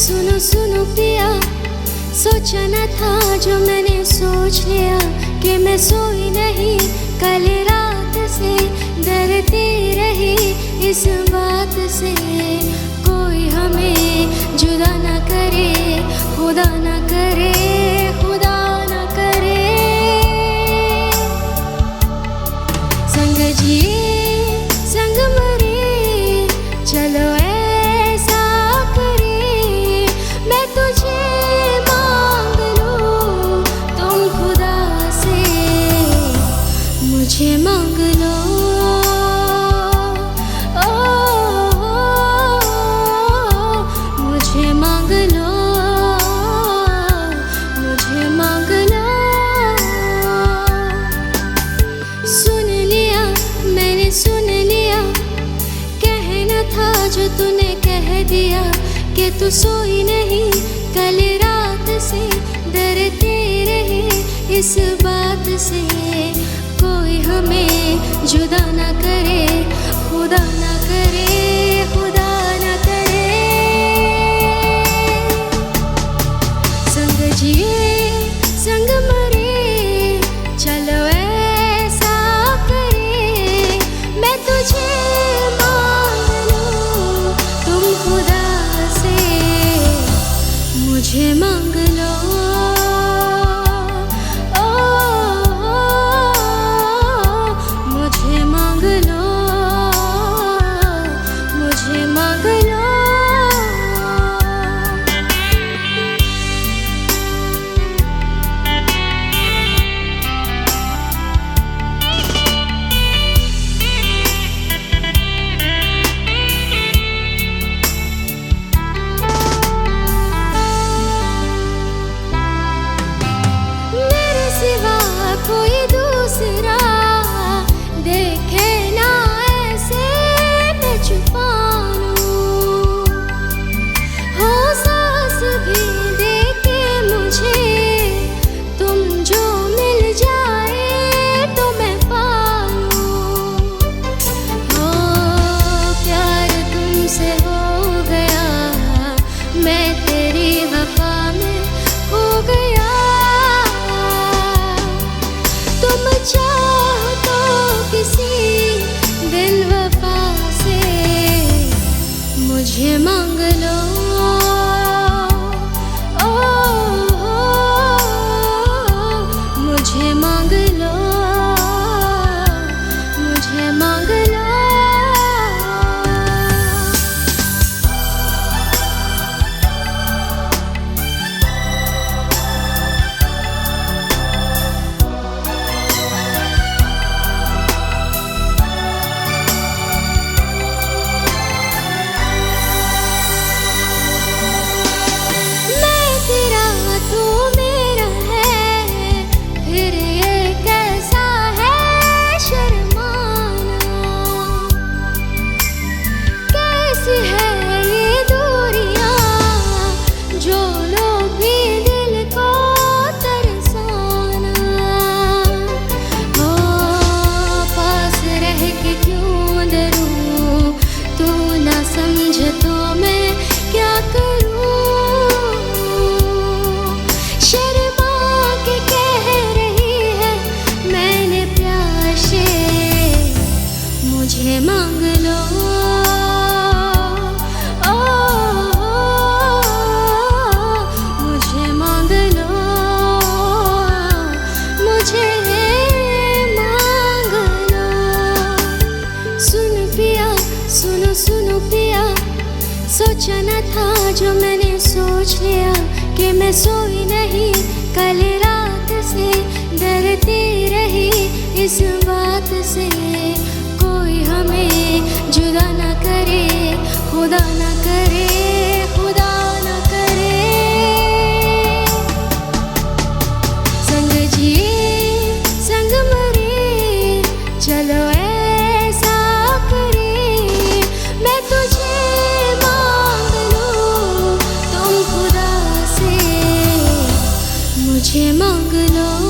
सुनो सुनो पिया, सोचा न था जो मैंने सोच लिया कि मैं सोई नहीं कल रात से, डरती रही इस बात से कोई हमें जुदा न करे, खुदा न करे, खुदा न करे। संग जिए संग मरे, चलो ऐसा करे, मैं तुझे मांग लूं, तुम खुदा से मुझे मांग लो। मुझे मांग लो, मुझे मांग लो। सुन लिया मैंने सुन लिया, कहना था जो तूने कह दिया कि तू सोई नहीं कल रात से, डरते रहे इस बात से कोई हमें जुदा न करे, खुदा न करे, खुदा न करे। संग जिए संग मरे, चलो ऐसा करे, मैं तुझे मांग लूं, तुम खुदा से मुझे मांग लो। मुझे मांग लो, मुझे मांग लो। मेरे सिवा कोई दूसरा देखे ना ऐसे मैं छुपा लूं, हो सांस भी दे के मुझे तुम जो मिल जाए तो मैं पालूं। हो प्यार तुमसे हो गया, मैं तेरी वफा में हो गया। तुम चाहो तो किसी दिल वफा से मुझे मांग लो। मुझे मांग लो, मुझे मांग लो। मैं तेरा तू मेरा है, फिर ये कैसा है शर्माना। कैसी है ये दूरियां जो लोग भी दिल को तरसाना। हो पास रह के क्यों डरूं, तू ना समझे तो मैं क्या करूं। शर्मा के कह रही है मैंने प्यार से, मुझे मांग लो। मुझे मांग लो, मुझे मांग लो। सुन पिया, सुनो सुनो पिया, सोचा न था जो मैंने सोच लिया कि मैं सोई नहीं कल रात से, डरती रही इस बात से कोई हमें जुदा न करे, खुदा न करे, खुदा न करे। संग जिए संग मरे, चलो ऐसा करे, मैं तुझे मांग लूं, तुम खुदा से मुझे मांग लो।